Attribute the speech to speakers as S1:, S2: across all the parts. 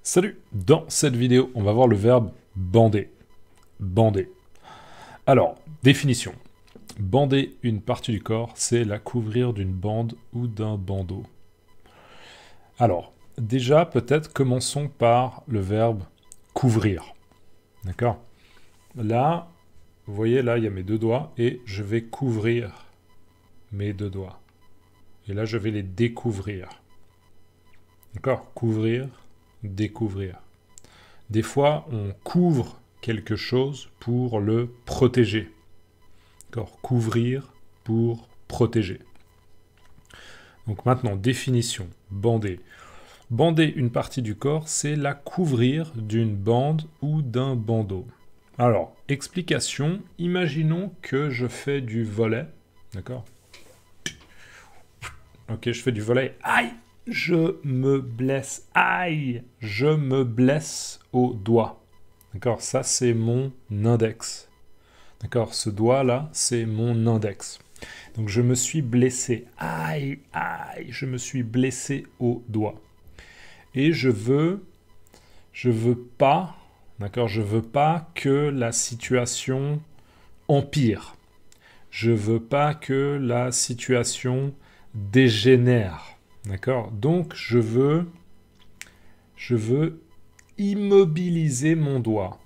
S1: Salut! Dans cette vidéo, on va voir le verbe bander. Bander. Alors, définition. Bander une partie du corps, c'est la couvrir d'une bande ou d'un bandeau. Alors, déjà, peut-être commençons par le verbe couvrir. D'accord? Là, vous voyez, là, il y a mes deux doigts et je vais couvrir mes deux doigts. Et là, je vais les découvrir. D'accord? Couvrir, découvrir. Des fois, on couvre quelque chose pour le protéger. D'accord? Couvrir pour protéger. Donc maintenant, définition, bander. Bander une partie du corps, c'est la couvrir d'une bande ou d'un bandeau. Alors, explication, imaginons que je fais du volley. D'accord? Ok, je fais du volley. Aïe! Je me blesse. Aïe! Je me blesse au doigt. D'accord? Ça, c'est mon index. D'accord? Ce doigt-là, c'est mon index. Donc, je me suis blessé. Aïe! Aïe! Je me suis blessé au doigt. Et je veux pas, d'accord? Je veux pas que la situation empire. Je veux pas que la situation dégénère. D'accord? Donc, je veux immobiliser mon doigt.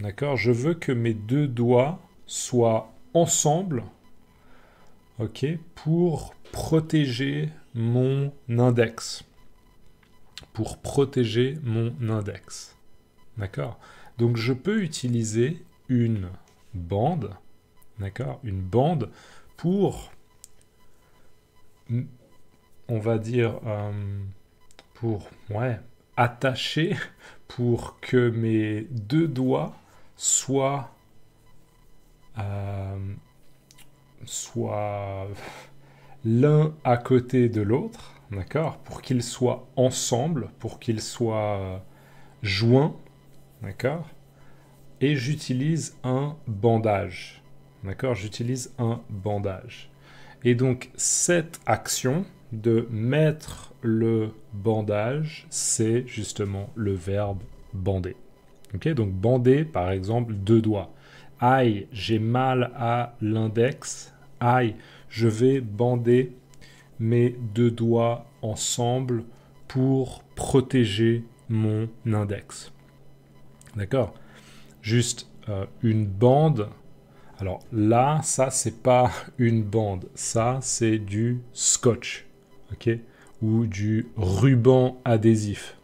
S1: D'accord? Je veux que mes deux doigts soient ensemble, ok, pour protéger mon index. Pour protéger mon index. D'accord? Donc, je peux utiliser une bande, d'accord? Une bande pour, on va dire, pour, attacher, pour que mes deux doigts soient l'un à côté de l'autre, d'accord, pour qu'ils soient ensemble, pour qu'ils soient joints, d'accord, et j'utilise un bandage, d'accord, j'utilise un bandage. Et donc cette action de mettre le bandage, c'est justement le verbe bander. Ok, donc bander, par exemple, deux doigts. Aïe, j'ai mal à l'index. Aïe, je vais bander mes deux doigts ensemble pour protéger mon index. D'accord? Juste une bande. Alors là, ça, c'est pas une bande. Ça, c'est du scotch. Ok? Ou du ruban adhésif.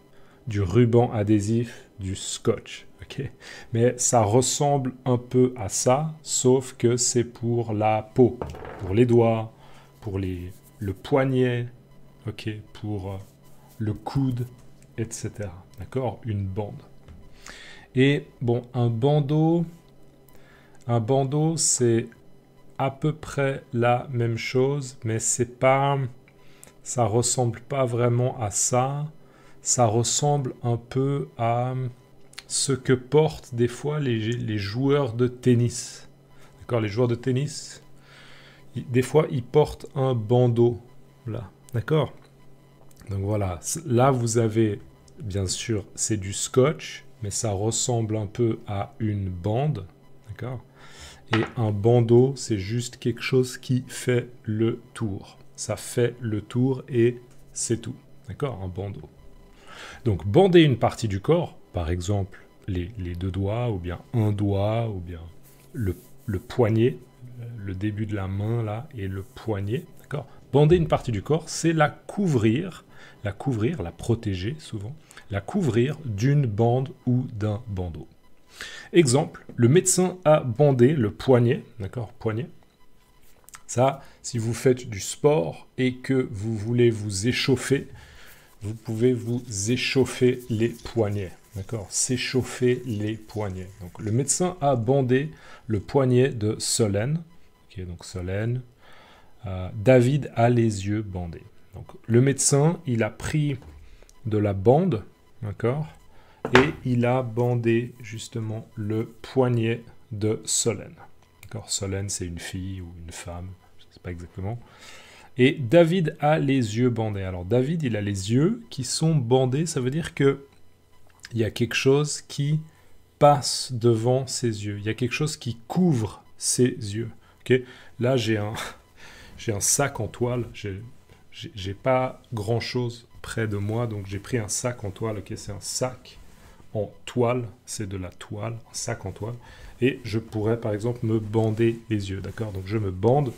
S1: Du ruban adhésif, du scotch. Okay. Mais ça ressemble un peu à ça, sauf que c'est pour la peau, pour les doigts, pour le poignet, ok, pour le coude, etc. D'accord? Une bande. Et bon, un bandeau, c'est à peu près la même chose, mais c'est pas, ça ressemble pas vraiment à ça. Ça ressemble un peu à ce que portent des fois les joueurs de tennis. D'accord, les joueurs de tennis, des fois, ils portent un bandeau. Là, d'accord? Donc voilà, là, vous avez, bien sûr, c'est du scotch, mais ça ressemble un peu à une bande. D'accord? Et un bandeau, c'est juste quelque chose qui fait le tour. Ça fait le tour et c'est tout. D'accord? Un bandeau. Donc, bander une partie du corps, par exemple les deux doigts, ou bien un doigt, ou bien le poignet, le début de la main là, et le poignet, d'accord? Bander une partie du corps, c'est la couvrir, la protéger souvent, la couvrir d'une bande ou d'un bandeau. Exemple, le médecin a bandé le poignet, d'accord, poignet. Ça, si vous faites du sport et que vous voulez vous échauffer, vous pouvez vous échauffer les poignets. D'accord? S'échauffer les poignets. Donc, le médecin a bandé le poignet de Solène. Ok, donc Solène. David a les yeux bandés. Donc, le médecin, il a pris de la bande, d'accord? Et il a bandé justement le poignet de Solène. D'accord? Solène, c'est une fille ou une femme, je ne sais pas exactement. Et David a les yeux bandés. Alors David, il a les yeux qui sont bandés, ça veut dire que il y a quelque chose qui passe devant ses yeux. Il y a quelque chose qui couvre ses yeux. Okay. Là, j'ai un sac en toile. J'ai pas grand-chose près de moi, donc j'ai pris un sac en toile. Okay. C'est un sac en toile. C'est de la toile, un sac en toile. Et je pourrais, par exemple, me bander les yeux. D'accord. Donc je me bande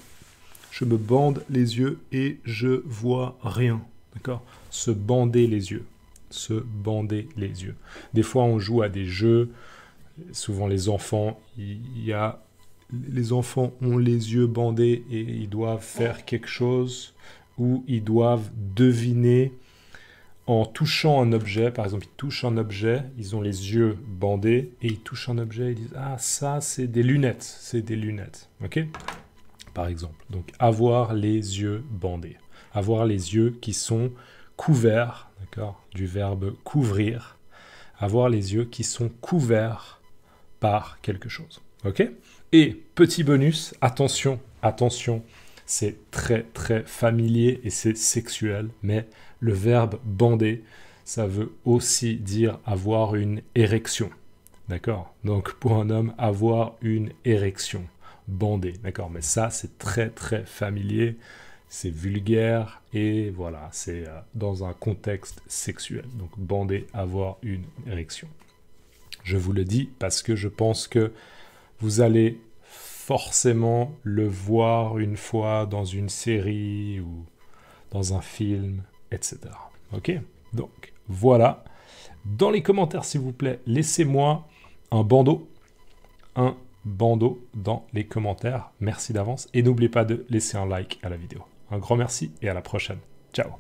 S1: les yeux et je vois rien. D'accord. Se bander les yeux. Se bander les yeux. Des fois, on joue à des jeux. Souvent, les enfants, les enfants ont les yeux bandés et ils doivent faire quelque chose ou ils doivent deviner en touchant un objet. Par exemple, ils touchent un objet, ils ont les yeux bandés et ils touchent un objet et ils disent « Ah, ça, c'est des lunettes. C'est des lunettes. » Ok ? Par exemple. Donc, avoir les yeux bandés. Avoir les yeux qui sont couverts, d'accord, du verbe couvrir, avoir les yeux qui sont couverts par quelque chose. Ok ? Et petit bonus, attention, attention, c'est très très familier et c'est sexuel, mais le verbe bander, ça veut aussi dire avoir une érection. D'accord ? Donc pour un homme, avoir une érection, bander, d'accord ? Mais ça, c'est très très familier. C'est vulgaire et voilà, c'est dans un contexte sexuel. Donc bander, avoir une érection. Je vous le dis parce que je pense que vous allez forcément le voir une fois dans une série ou dans un film, etc. Ok ? Donc voilà. Dans les commentaires, s'il vous plaît, laissez-moi un bandeau dans les commentaires. Merci d'avance et n'oubliez pas de laisser un like à la vidéo. Un grand merci et à la prochaine. Ciao.